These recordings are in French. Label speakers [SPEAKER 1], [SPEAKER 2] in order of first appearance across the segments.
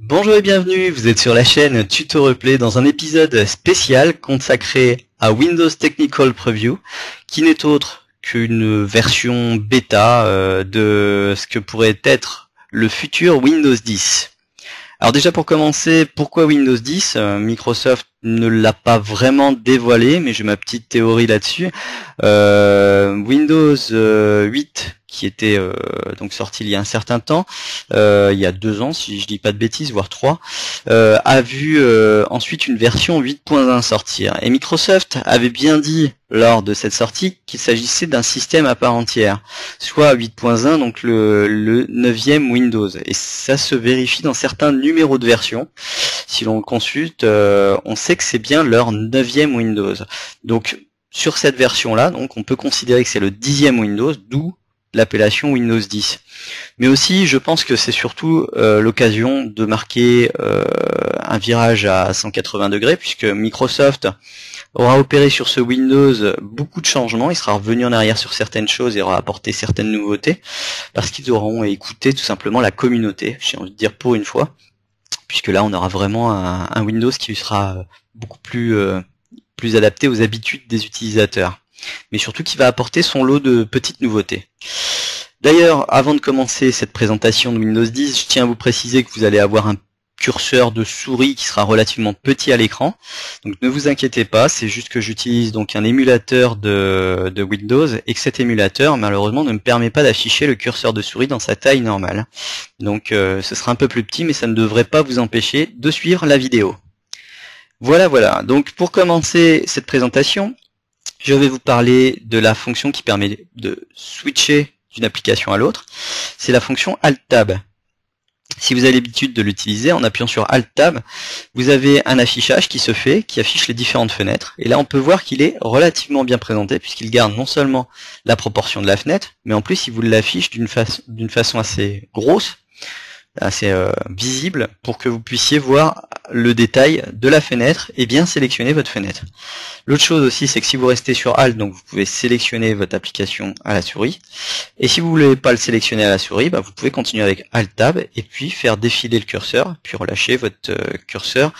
[SPEAKER 1] Bonjour et bienvenue, vous êtes sur la chaîne Tuto Replay dans un épisode spécial consacré à Windows Technical Preview, qui n'est autre qu'une version bêta de ce que pourrait être le futur Windows 10. Alors déjà pour commencer, pourquoi Windows 10 ? Microsoft ne l'a pas vraiment dévoilé, mais j'ai ma petite théorie là-dessus. Windows 8, qui était donc sorti il y a un certain temps, il y a 2 ans si je dis pas de bêtises, voire 3, a vu ensuite une version 8.1 sortir. Et Microsoft avait bien dit lors de cette sortie qu'il s'agissait d'un système à part entière, soit 8.1, donc le 9e Windows. Et ça se vérifie dans certains numéros de version. Si l'on le consulte, on sait que c'est bien leur 9e Windows. Donc sur cette version-là, donc on peut considérer que c'est le 10e Windows, d'où l'appellation Windows 10. Mais aussi, je pense que c'est surtout l'occasion de marquer un virage à 180 degrés, puisque Microsoft aura opéré sur ce Windows beaucoup de changements. Il sera revenu en arrière sur certaines choses et aura apporté certaines nouveautés, parce qu'ils auront écouté tout simplement la communauté, j'ai envie de dire pour une fois, puisque là on aura vraiment un Windows qui sera beaucoup plus adapté aux habitudes des utilisateurs, mais surtout qui va apporter son lot de petites nouveautés. D'ailleurs, avant de commencer cette présentation de Windows 10, je tiens à vous préciser que vous allez avoir un curseur de souris qui sera relativement petit à l'écran. Donc ne vous inquiétez pas, c'est juste que j'utilise donc un émulateur de Windows et que cet émulateur malheureusement ne me permet pas d'afficher le curseur de souris dans sa taille normale. Donc ce sera un peu plus petit, mais ça ne devrait pas vous empêcher de suivre la vidéo. Voilà. Donc pour commencer cette présentation, je vais vous parler de la fonction qui permet de switcher d'une application à l'autre. C'est la fonction Alt-Tab. Si vous avez l'habitude de l'utiliser, en appuyant sur Alt-Tab, vous avez un affichage qui se fait, qui affiche les différentes fenêtres. Et là, on peut voir qu'il est relativement bien présenté, puisqu'il garde non seulement la proportion de la fenêtre, mais en plus, il vous l'affiche d'une façon assez grosse, assez visible, pour que vous puissiez voir le détail de la fenêtre et bien sélectionner votre fenêtre. L'autre chose aussi, c'est que si vous restez sur Alt, donc vous pouvez sélectionner votre application à la souris. Et si vous voulez pas le sélectionner à la souris, vous pouvez continuer avec Alt Tab et puis faire défiler le curseur, puis relâcher votre curseur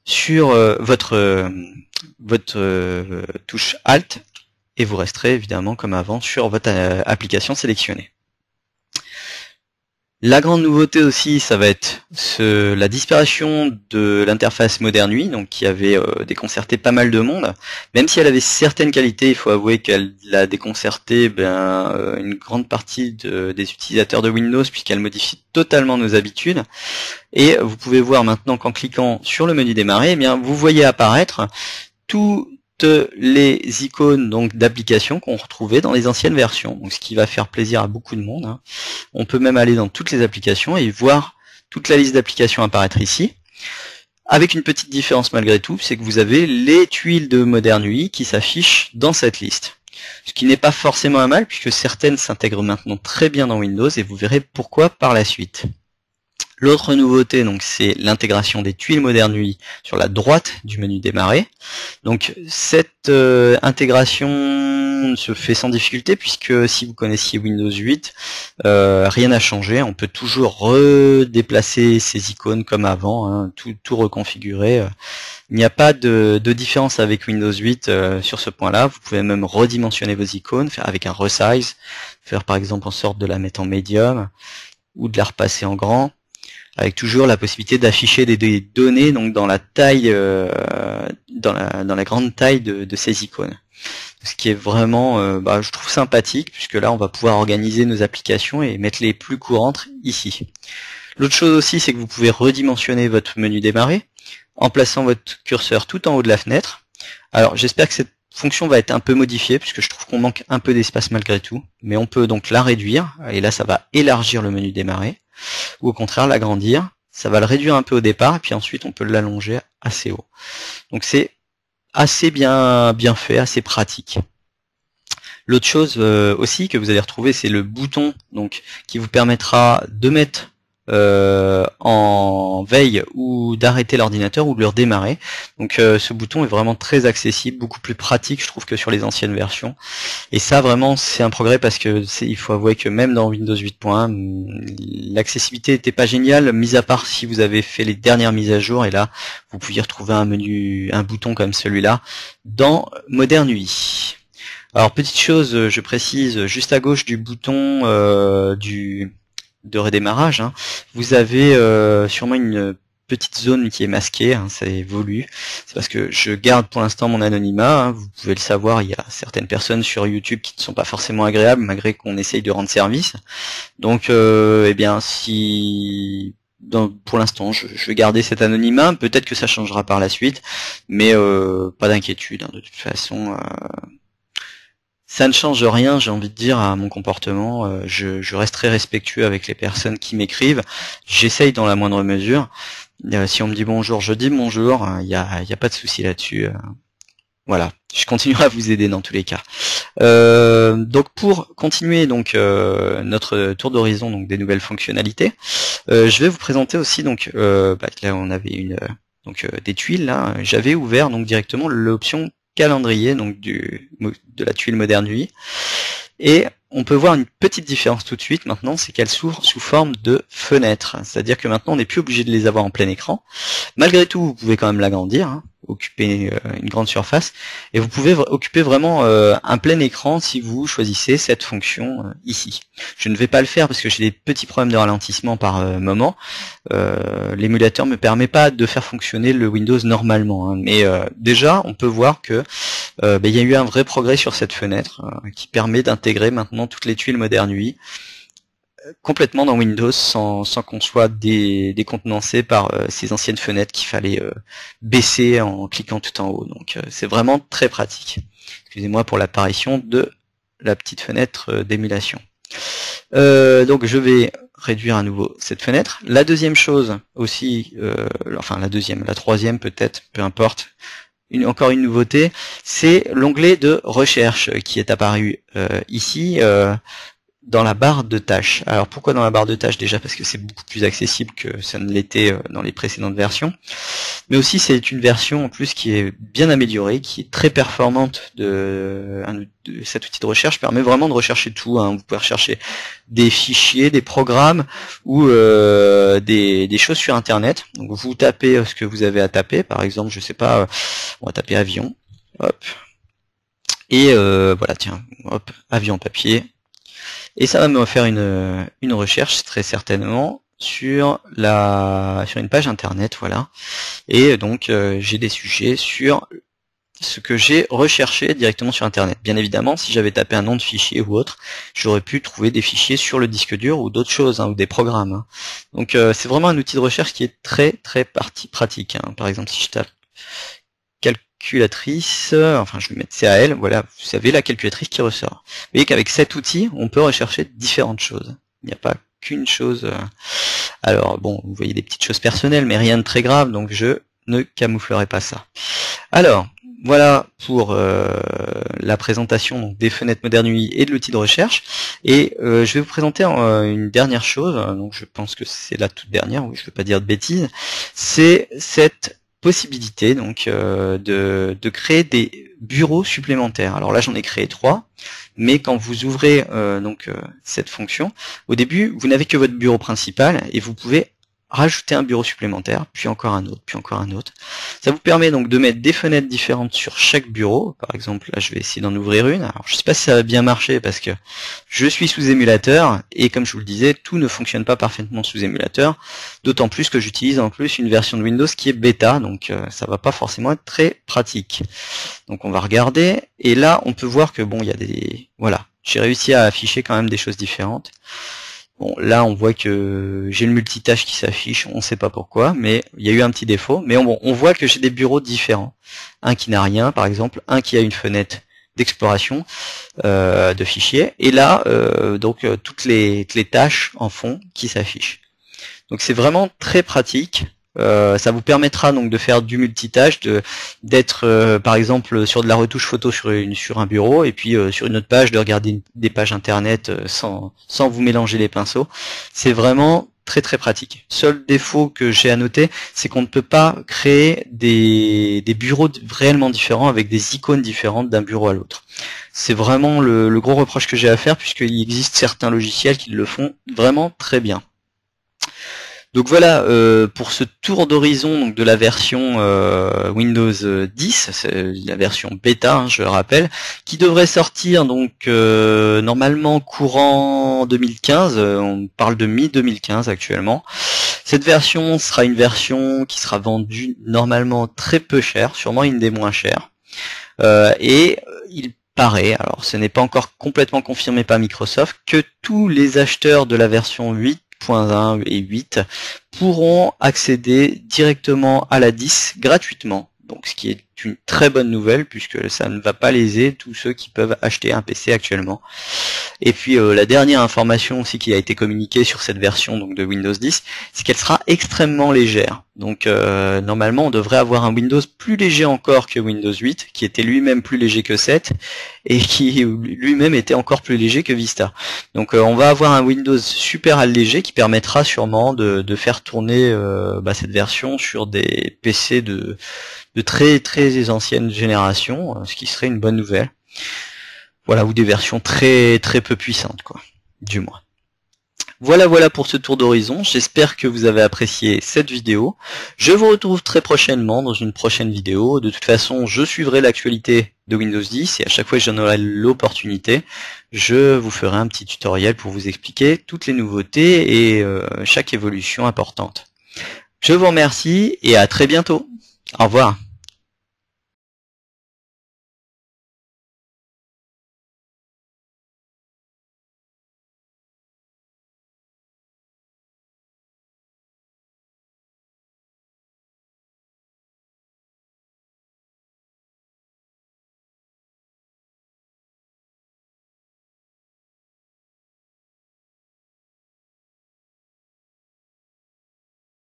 [SPEAKER 1] sur votre touche Alt, et vous resterez évidemment comme avant sur votre application sélectionnée. La grande nouveauté aussi, ça va être la disparition de l'interface Modern UI, donc qui avait déconcerté pas mal de monde. Même si elle avait certaines qualités, il faut avouer qu'elle a déconcerté une grande partie des utilisateurs de Windows, puisqu'elle modifie totalement nos habitudes. Et vous pouvez voir maintenant qu'en cliquant sur le menu démarrer, vous voyez apparaître toutes les icônes donc d'applications qu'on retrouvait dans les anciennes versions, donc ce qui va faire plaisir à beaucoup de monde. On peut même aller dans toutes les applications et voir toute la liste d'applications apparaître ici, avec une petite différence malgré tout, c'est que vous avez les tuiles de Modern UI qui s'affichent dans cette liste. Ce qui n'est pas forcément un mal, puisque certaines s'intègrent maintenant très bien dans Windows, et vous verrez pourquoi par la suite. L'autre nouveauté, donc, c'est l'intégration des tuiles Modern UI sur la droite du menu démarrer. Donc cette intégration se fait sans difficulté, puisque si vous connaissiez Windows 8, rien n'a changé. On peut toujours redéplacer ces icônes comme avant, tout reconfigurer. Il n'y a pas de différence avec Windows 8 sur ce point-là. Vous pouvez même redimensionner vos icônes, faire avec un resize, faire par exemple en sorte de la mettre en médium ou de la repasser en grand, avec toujours la possibilité d'afficher des données donc dans la taille, dans la grande taille de ces icônes. Ce qui est vraiment, je trouve sympathique, puisque là on va pouvoir organiser nos applications et mettre les plus courantes ici. L'autre chose aussi, c'est que vous pouvez redimensionner votre menu démarrer en plaçant votre curseur tout en haut de la fenêtre. Alors j'espère que cette fonction va être un peu modifiée, puisque je trouve qu'on manque un peu d'espace malgré tout, mais on peut donc la réduire, et là ça va élargir le menu démarrer, ou au contraire l'agrandir, ça va le réduire un peu au départ, et puis ensuite on peut l'allonger assez haut. Donc c'est assez bien fait, assez pratique. L'autre chose aussi que vous allez retrouver, c'est le bouton donc qui vous permettra de mettre en veille ou d'arrêter l'ordinateur ou de le redémarrer. Donc ce bouton est vraiment très accessible, beaucoup plus pratique je trouve que sur les anciennes versions. Et ça vraiment c'est un progrès parce que il faut avouer que même dans Windows 8.1 l'accessibilité n'était pas géniale, mis à part si vous avez fait les dernières mises à jour, et là vous pouviez retrouver un menu, un bouton comme celui-là dans Modern UI. Alors petite chose, je précise, juste à gauche du bouton de redémarrage, hein, vous avez sûrement une petite zone qui est masquée, hein, ça évolue. C'est parce que je garde pour l'instant mon anonymat, hein, vous pouvez le savoir, il y a certaines personnes sur YouTube qui ne sont pas forcément agréables malgré qu'on essaye de rendre service. Donc eh bien si pour l'instant je vais garder cet anonymat, peut-être que ça changera par la suite, mais pas d'inquiétude, hein, de toute façon ça ne change rien, j'ai envie de dire, à mon comportement. Je reste très respectueux avec les personnes qui m'écrivent. J'essaye dans la moindre mesure. Si on me dit bonjour, je dis bonjour. Il y a pas de souci là-dessus. Voilà, je continuerai à vous aider dans tous les cas. Donc pour continuer donc notre tour d'horizon donc des nouvelles fonctionnalités, je vais vous présenter aussi donc là on avait des tuiles là. J'avais ouvert donc directement l'option calendrier donc de la tuile Modern UI, et on peut voir une petite différence tout de suite maintenant, c'est qu'elle s'ouvre sous forme de fenêtre, c'est-à-dire que maintenant on n'est plus obligé de les avoir en plein écran. Malgré tout vous pouvez quand même l'agrandir, hein, occuper une grande surface, et vous pouvez occuper vraiment un plein écran si vous choisissez cette fonction ici. Je ne vais pas le faire parce que j'ai des petits problèmes de ralentissement par moment. L'émulateur me permet pas de faire fonctionner le Windows normalement, hein, mais déjà on peut voir que il y a eu un vrai progrès sur cette fenêtre qui permet d'intégrer maintenant toutes les tuiles Modern UI complètement dans Windows sans qu'on soit décontenancé par ces anciennes fenêtres qu'il fallait baisser en cliquant tout en haut. Donc c'est vraiment très pratique. Excusez-moi pour l'apparition de la petite fenêtre d'émulation. Donc je vais réduire à nouveau cette fenêtre. La deuxième chose aussi, la troisième peut-être, peu importe, encore une nouveauté, c'est l'onglet de recherche qui est apparu ici dans la barre de tâches. Alors pourquoi dans la barre de tâches? Déjà parce que c'est beaucoup plus accessible que ça ne l'était dans les précédentes versions, mais aussi c'est une version en plus qui est bien améliorée, qui est très performante de cet outil de recherche, permet vraiment de rechercher tout, hein. Vous pouvez rechercher des fichiers, des programmes ou des choses sur internet. Donc vous tapez ce que vous avez à taper, par exemple je sais pas, on va taper avion, hop, et voilà, tiens, hop, avion papier. Et ça va me faire une recherche très certainement sur une page internet, voilà. Et donc j'ai des sujets sur ce que j'ai recherché directement sur internet. Bien évidemment, si j'avais tapé un nom de fichier ou autre, j'aurais pu trouver des fichiers sur le disque dur ou d'autres choses, hein, ou des programmes, hein. Donc c'est vraiment un outil de recherche qui est très très pratique, hein. Par exemple, si je tape calculatrice, enfin je vais mettre CAL, voilà, vous savez la calculatrice qui ressort. Vous voyez qu'avec cet outil, on peut rechercher différentes choses. Il n'y a pas qu'une chose. Alors bon, vous voyez des petites choses personnelles, mais rien de très grave, donc je ne camouflerai pas ça. Alors, voilà pour la présentation donc, des fenêtres Modern UI et de l'outil de recherche. Et je vais vous présenter une dernière chose, donc je pense que c'est la toute dernière, oui, je ne veux pas dire de bêtises, c'est cette possibilité donc de créer des bureaux supplémentaires. Alors là j'en ai créé 3, mais quand vous ouvrez cette fonction, au début vous n'avez que votre bureau principal et vous pouvez rajouter un bureau supplémentaire, puis encore un autre, puis encore un autre. Ça vous permet donc de mettre des fenêtres différentes sur chaque bureau. Par exemple, là je vais essayer d'en ouvrir une. Alors je sais pas si ça va bien marcher parce que je suis sous émulateur et comme je vous le disais, tout ne fonctionne pas parfaitement sous émulateur, d'autant plus que j'utilise en plus une version de Windows qui est bêta, donc ça va pas forcément être très pratique. Donc on va regarder, et là on peut voir que bon, il y a des... Voilà, j'ai réussi à afficher quand même des choses différentes. Bon, là on voit que j'ai le multitâche qui s'affiche, on ne sait pas pourquoi, mais il y a eu un petit défaut. Mais bon, on voit que j'ai des bureaux différents. Un qui n'a rien, par exemple, un qui a une fenêtre d'exploration de fichiers, et là toutes les tâches en fond qui s'affichent. Donc c'est vraiment très pratique. Ça vous permettra donc de faire du multitâche, d'être par exemple sur de la retouche photo sur un bureau, et puis sur une autre page de regarder des pages internet sans vous mélanger les pinceaux. C'est vraiment très très pratique. Seul défaut que j'ai à noter, c'est qu'on ne peut pas créer des bureaux réellement différents avec des icônes différentes d'un bureau à l'autre. C'est vraiment le gros reproche que j'ai à faire, puisqu'il existe certains logiciels qui le font vraiment très bien. Donc voilà pour ce tour d'horizon de la version Windows 10, c'est la version bêta, hein, je le rappelle, qui devrait sortir donc normalement courant 2015, on parle de mi-2015 actuellement. Cette version sera une version qui sera vendue normalement très peu cher, sûrement une des moins chères. Et il paraît, alors ce n'est pas encore complètement confirmé par Microsoft, que tous les acheteurs de la version 8.1 et 8 pourront accéder directement à la 10 gratuitement. Donc ce qui est une très bonne nouvelle, puisque ça ne va pas léser tous ceux qui peuvent acheter un PC actuellement. Et puis la dernière information aussi qui a été communiquée sur cette version donc de Windows 10, c'est qu'elle sera extrêmement légère. Donc normalement on devrait avoir un Windows plus léger encore que Windows 8, qui était lui-même plus léger que 7, et qui lui-même était encore plus léger que Vista. Donc on va avoir un Windows super allégé qui permettra sûrement de faire tourner cette version sur des PC de très très ancienne génération, ce qui serait une bonne nouvelle. Voilà, ou des versions très très peu puissantes, quoi, du moins. Voilà pour ce tour d'horizon, j'espère que vous avez apprécié cette vidéo. Je vous retrouve très prochainement dans une prochaine vidéo. De toute façon, je suivrai l'actualité de Windows 10 et à chaque fois que j'en aurai l'opportunité, je vous ferai un petit tutoriel pour vous expliquer toutes les nouveautés et chaque évolution importante. Je vous remercie et à très bientôt. Au revoir.